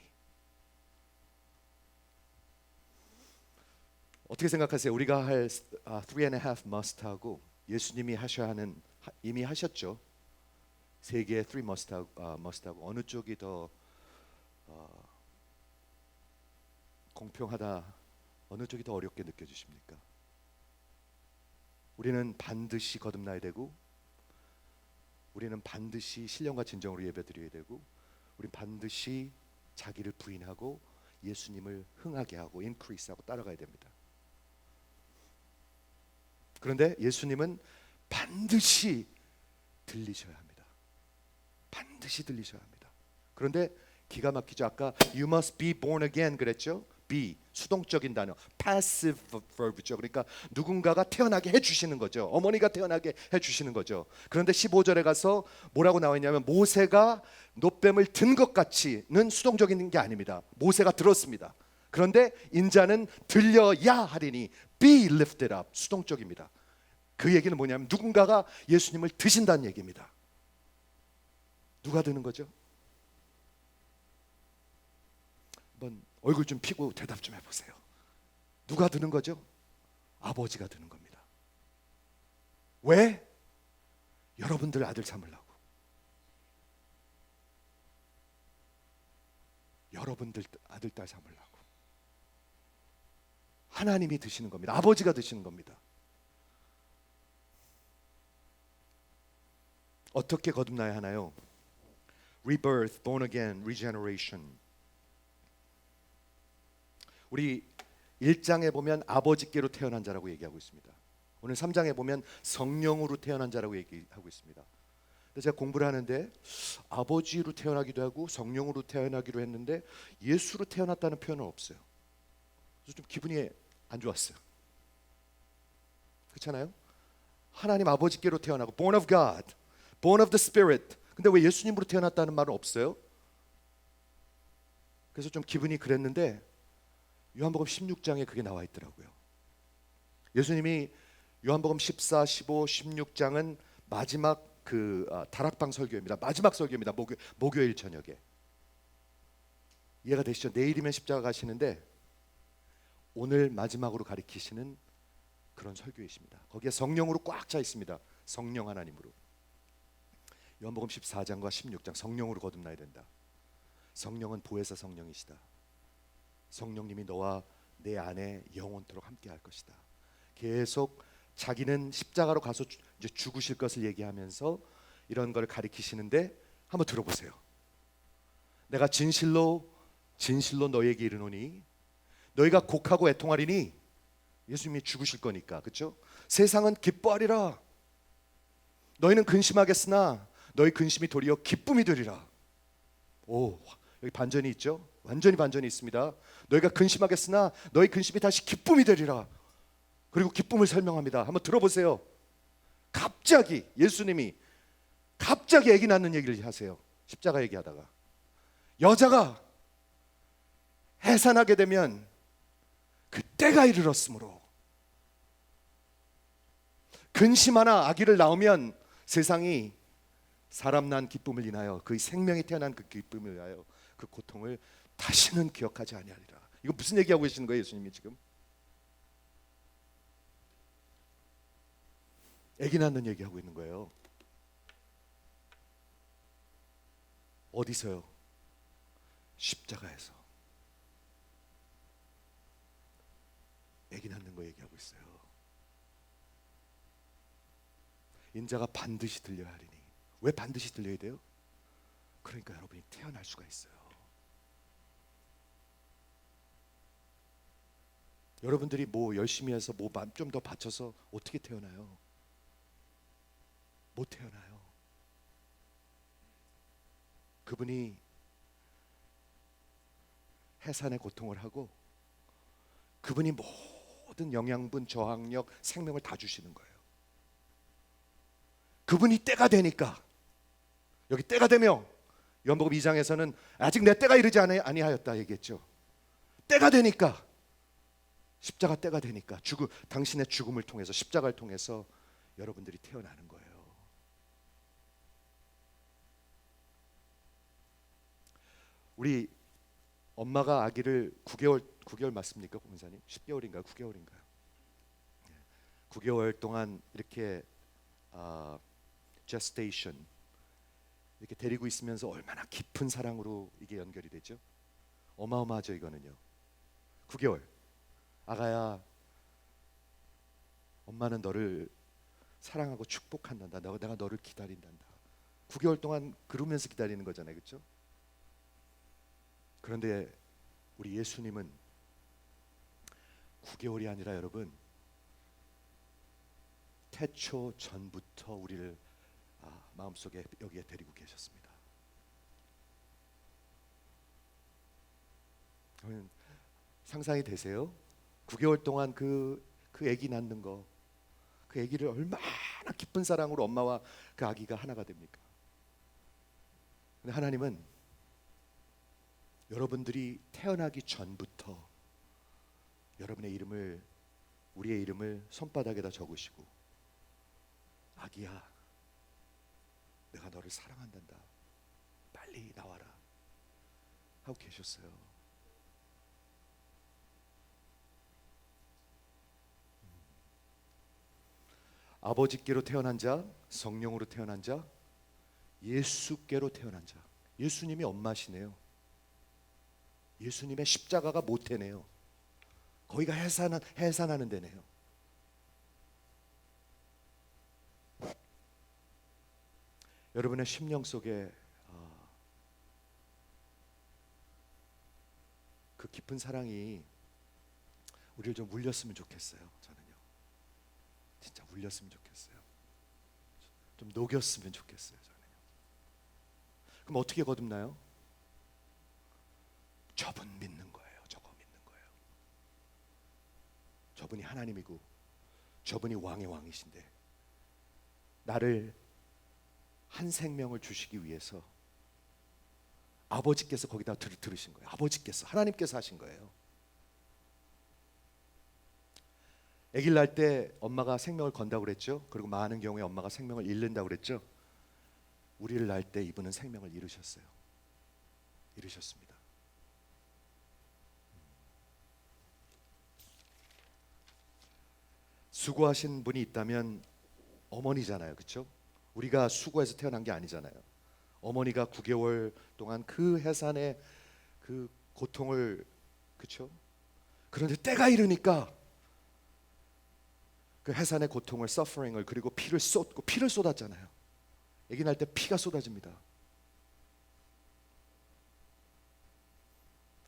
어떻게 생각하세요? 우리가 할 3.5 must하고 예수님이 하셔야 하는 이미 하셨죠. 3개의 3 must하고 어느 쪽이 더 공평하다, 어느 쪽이 더 어렵게 느껴지십니까? 우리는 반드시 거듭나야 되고 우리는 반드시 신령과 진정으로 예배드려야 되고 우리는 반드시 자기를 부인하고 예수님을 흥하게 하고 인크리스하고 따라가야 됩니다. 그런데 예수님은 반드시 들리셔야 합니다. 반드시 들리셔야 합니다. 그런데 기가 막히죠. 아까 You must be born again 그랬죠. be, 수동적인 단어, passive verb죠. 그러니까 누군가가 태어나게 해주시는 거죠. 어머니가 태어나게 해주시는 거죠. 그런데 15절에 가서 뭐라고 나와 있냐면 모세가 놋뱀을 든 것 같이는 수동적인 게 아닙니다. 모세가 들었습니다. 그런데 인자는 들려야 하리니 be lifted up, 수동적입니다. 그 얘기는 뭐냐면 누군가가 예수님을 드신다는 얘기입니다. 누가 드는 거죠? 한번 얼굴 좀 피고 대답 좀 해보세요. 누가 드는 거죠? 아버지가 드는 겁니다. 왜? 여러분들 아들 삼으려고. 여러분들 아들 딸 삼으려고. 하나님이 드시는 겁니다. 아버지가 드시는 겁니다. 어떻게 거듭나야 하나요? Rebirth, born again, regeneration. 우리 1장에 보면 아버지께로 태어난 자라고 얘기하고 있습니다. 오늘 3장에 보면 성령으로 태어난 자라고 얘기하고 있습니다. 근데 제가 공부를 하는데 아버지로 태어나기도 하고 성령으로 태어나기로 했는데 예수로 태어났다는 표현은 없어요. 그래서 좀 기분이 안 좋았어요. 그렇잖아요? 하나님 아버지께로 태어나고 born of God, born of the Spirit. 근데 왜 예수님으로 태어났다는 말은 없어요? 그래서 좀 기분이 그랬는데 요한복음 16장에 그게 나와 있더라고요. 예수님이 요한복음 14, 15, 16장은 마지막 다락방 설교입니다. 마지막 설교입니다. 목요일 저녁에. 이해가 되시죠? 내일이면 십자가 가시는데 오늘 마지막으로 가리키시는 그런 설교이십니다. 거기에 성령으로 꽉 차 있습니다. 성령 하나님으로. 요한복음 14장과 16장 성령으로 거듭나야 된다. 성령은 보혜사 성령이시다. 성령님이 너와 내 안에 영원토록 함께 할 것이다. 계속 자기는 십자가로 가서 이제 죽으실 것을 얘기하면서 이런 걸 가리키시는데 한번 들어보세요. 내가 진실로 너에게 이르노니 너희가 곡하고 애통하리니 예수님이 죽으실 거니까. 그렇죠? 세상은 기뻐하리라. 너희는 근심하겠으나 너희 근심이 도리어 기쁨이 되리라. 오, 여기 반전이 있죠? 완전히 반전이 있습니다. 너희가 근심하겠으나 너희 근심이 다시 기쁨이 되리라. 그리고 기쁨을 설명합니다. 한번 들어보세요. 갑자기 예수님이 갑자기 아기 낳는 얘기를 하세요. 십자가 얘기하다가 여자가 해산하게 되면 그때가 이르렀으므로 근심 하나 아기를 낳으면 세상이 사람 난 기쁨을 인하여 그 생명이 태어난 그 기쁨을 인하여 그 고통을 다시는 기억하지 아니하리라. 이거 무슨 얘기하고 계시는 거예요, 예수님이 지금? 아기 낳는 얘기하고 있는 거예요. 어디서요? 십자가에서 아기 낳는 거 얘기하고 있어요. 인자가 반드시 들려야 하리니. 왜 반드시 들려야 돼요? 그러니까 여러분이 태어날 수가 있어요. 여러분들이 뭐 열심히 해서 뭐 좀 더 바쳐서 어떻게 태어나요? 못 태어나요. 그분이 해산의 고통을 하고 그분이 모든 영양분, 저항력, 생명을 다 주시는 거예요. 그분이 때가 되니까. 여기 때가 되며 요한복음 2장에서는 아직 내 때가 이르지 아니하였다 얘기했죠. 때가 되니까, 십자가 때가 되니까 당신의 죽음을 통해서, 십자가를 통해서 여러분들이 태어나는 거예요. 우리 엄마가 아기를 9개월 맞습니까, 공사님? 10개월인가요? 9개월인가요? 9개월 동안 이렇게 gestation 이렇게 데리고 있으면서 얼마나 깊은 사랑으로 이게 연결이 되죠? 어마어마하죠. 이거는요. 9개월. 아가야, 엄마는 너를 사랑하고 축복한단다. 내가 너를 기다린단다. 9개월 동안 그러면서 기다리는 거잖아요. 그렇죠? 그런데 우리 예수님은 9개월이 아니라 여러분, 태초 전부터 우리를 마음속에 여기에 데리고 계셨습니다. 그러면 상상이 되세요? 9개월 동안 그 아기 낳는 거, 그 아기를 얼마나 기쁜 사랑으로 엄마와 그 아기가 하나가 됩니까? 근데 하나님은 여러분들이 태어나기 전부터 여러분의 이름을, 우리의 이름을 손바닥에다 적으시고 아기야, 내가 너를 사랑한단다. 빨리 나와라 하고 계셨어요. 아버지께로 태어난 자, 성령으로 태어난 자, 예수께로 태어난 자. 예수님이 엄마시네요. 예수님의 십자가가 모태네요. 거기가 해산하는 데네요. 여러분의 심령 속에 그 깊은 사랑이 우리를 좀 울렸으면 좋겠어요. 저는요, 진짜 울렸으면 좋겠어요. 좀 녹였으면 좋겠어요. 저는요. 그럼 어떻게 거듭나요? 저분 믿는 거예요. 저거 믿는 거예요. 저분이 하나님이고 저분이 왕의 왕이신데 나를 한 생명을 주시기 위해서 아버지께서 거기다 들으신 거예요. 아버지께서, 하나님께서 하신 거예요. 아기를 낳을 때 엄마가 생명을 건다고 그랬죠. 그리고 많은 경우에 엄마가 생명을 잃는다고 그랬죠. 우리를 낳을 때 이분은 생명을 잃으셨어요. 잃으셨습니다. 수고하신 분이 있다면 어머니잖아요. 그렇죠? 우리가 수고해서 태어난 게 아니잖아요. 어머니가 9개월 동안 그 해산의 그 고통을, 그렇죠? 그런데 때가 이르니까 그 해산의 고통을, 서퍼링을, 그리고 피를 쏟았잖아요. 아기 낳을 때 피가 쏟아집니다.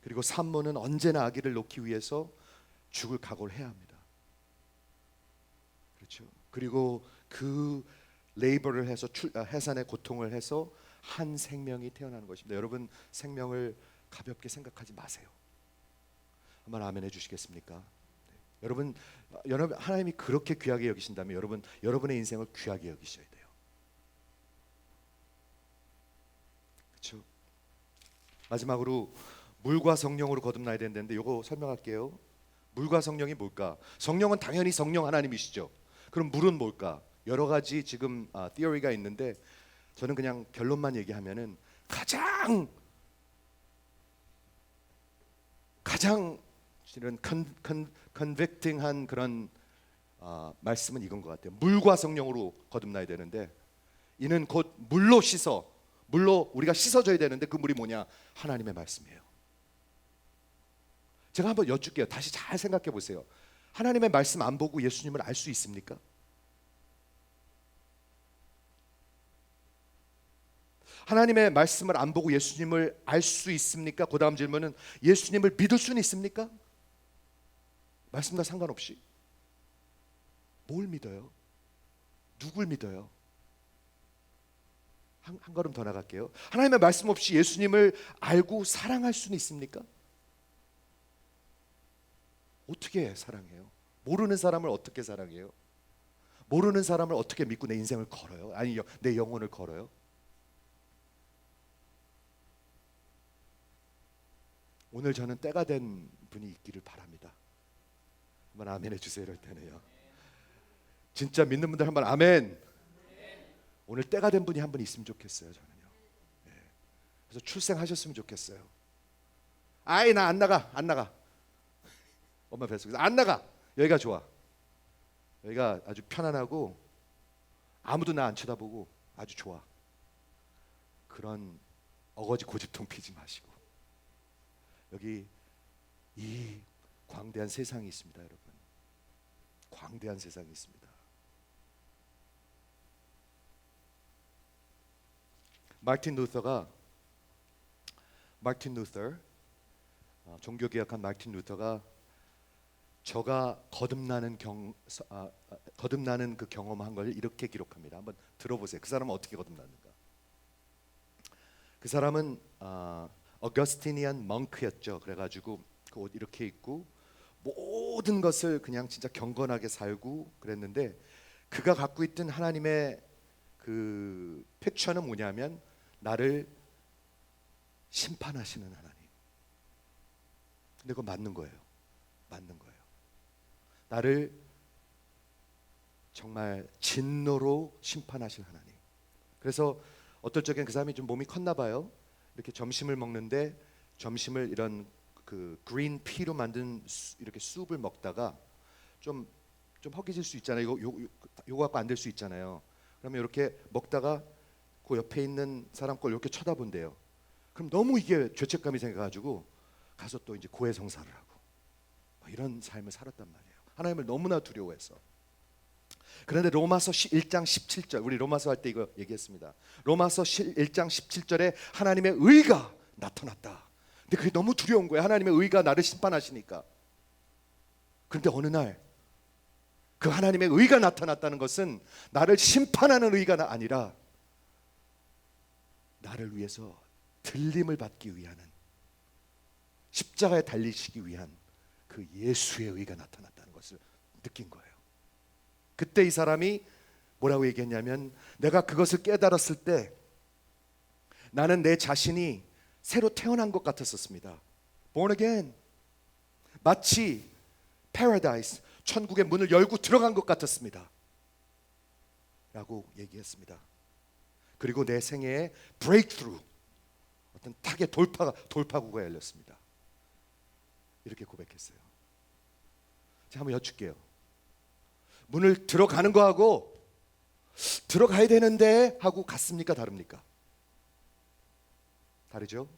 그리고 산모는 언제나 아기를 놓기 위해서 죽을 각오를 해야 합니다. 그렇죠? 그리고 그 레이버를 해서 해산의 고통을 해서 한 생명이 태어나는 것입니다. 여러분, 생명을 가볍게 생각하지 마세요. 한번 아멘 해주시겠습니까? 네. 여러분 하나님이 그렇게 귀하게 여기신다면 여러분의 인생을 귀하게 여기셔야 돼요. 그렇죠? 마지막으로 물과 성령으로 거듭나야 되는데 이거 설명할게요. 물과 성령이 뭘까? 성령은 당연히 성령 하나님이시죠. 그럼 물은 뭘까? 여러 가지 지금 티어리가 있는데 저는 그냥 결론만 얘기하면은 가장 이런 컨빅팅한 그런 말씀은 이건 것 같아요. 물과 성령으로 거듭나야 되는데 이는 곧 물로 우리가 씻어져야 되는데 그 물이 뭐냐? 하나님의 말씀이에요. 제가 한번 여쭐게요. 다시 잘 생각해 보세요. 하나님의 말씀 안 보고 예수님을 알 수 있습니까? 하나님의 말씀을 안 보고 예수님을 알 수 있습니까? 그 다음 질문은 예수님을 믿을 수는 있습니까? 말씀과 상관없이 뭘 믿어요? 누굴 믿어요? 한 걸음 더 나갈게요. 하나님의 말씀 없이 예수님을 알고 사랑할 수는 있습니까? 어떻게 사랑해요? 모르는 사람을 어떻게 사랑해요? 모르는 사람을 어떻게 믿고 내 인생을 걸어요? 아니 내 영혼을 걸어요? 오늘 저는 때가 된 분이 있기를 바랍니다. 한번 아멘 해주세요. 이럴 때는요, 진짜 믿는 분들 한번 아멘. 오늘 때가 된 분이 한 분 있으면 좋겠어요. 저는요. 네. 그래서 출생하셨으면 좋겠어요. 아이 나 안 나가. 엄마 뱃속에서 안 나가. 여기가 좋아. 여기가 아주 편안하고 아무도 나 안 쳐다보고 아주 좋아. 그런 어거지 고집통 피지 마시고 여기 이 광대한 세상이 있습니다. 여러분, 광대한 세상이 있습니다. 마틴 루터, 종교개혁한 마틴 루터가 저가 거듭나는 그 경험한 걸 이렇게 기록합니다. 한번 들어보세요. 그 사람은 어떻게 거듭났는가? 그 사람은 어거스티니안 멍크였죠. 그래가지고 그 옷 이렇게 입고 모든 것을 그냥 진짜 경건하게 살고 그랬는데 그가 갖고 있던 하나님의 그 픽처는 뭐냐면 나를 심판하시는 하나님. 근데 그거 맞는 거예요. 나를 정말 진노로 심판하실 하나님. 그래서 어떨 적엔 그 사람이 좀 몸이 컸나 봐요. 이렇게 점심을 먹는데 점심을 이런 그 그린 피로 만든 이렇게 숲을 먹다가 좀 허기질 수 있잖아요. 요거 갖고 안 될 수 있잖아요. 그러면 이렇게 먹다가 그 옆에 있는 사람 걸 이렇게 쳐다본대요. 그럼 너무 이게 죄책감이 생겨가지고 가서 또 이제 고해성사를 하고 뭐 이런 삶을 살았단 말이에요. 하나님을 너무나 두려워해서. 그런데 로마서 1장 17절, 우리 로마서 할 때 이거 얘기했습니다. 로마서 1장 17절에 하나님의 의가 나타났다. 근데 그게 너무 두려운 거예요. 하나님의 의가 나를 심판하시니까. 그런데 어느 날 그 하나님의 의가 나타났다는 것은 나를 심판하는 의가 아니라 나를 위해서 들림을 받기 위한, 십자가에 달리시기 위한 그 예수의 의가 나타났다는 것을 느낀 거예요. 그때 이 사람이 뭐라고 얘기했냐면, 내가 그것을 깨달았을 때 나는 내 자신이 새로 태어난 것 같았었습니다. Born again. 마치 paradise, 천국의 문을 열고 들어간 것 같았습니다 라고 얘기했습니다. 그리고 내 생애에 breakthrough, 어떤 탁의 돌파구가 열렸습니다. 이렇게 고백했어요. 제가 한번 여쭐게요. 문을 들어가는 거하고 들어가야 되는데 하고 갔습니까? 다릅니까? 다르죠?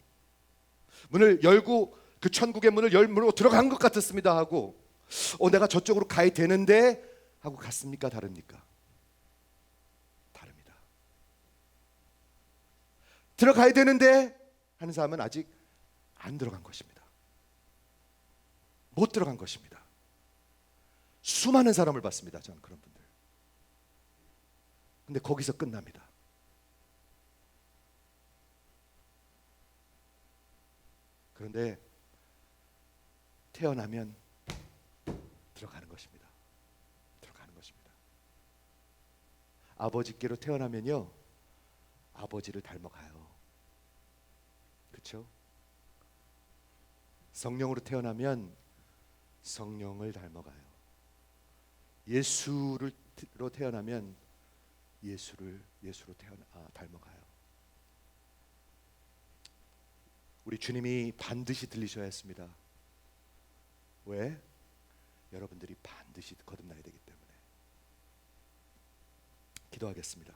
문을 열고 그 천국의 문을 열므로 들어간 것 같았습니다 하고 내가 저쪽으로 가야 되는데 하고 갔습니까? 다릅니까? 다릅니다. 들어가야 되는데 하는 사람은 아직 안 들어간 것입니다. 못 들어간 것입니다. 수많은 사람을 봤습니다. 저는 그런 분들. 근데 거기서 끝납니다. 그런데 태어나면 들어가는 것입니다. 들어가는 것입니다. 아버지께로 태어나면요, 아버지를 닮아가요. 그렇죠? 성령으로 태어나면 성령을 닮아가요. 예수로 태어나면 예수로 닮아가요. 우리 주님이 반드시 들리셔야 했습니다. 왜? 여러분들이 반드시 거듭나야 되기 때문에. 기도하겠습니다.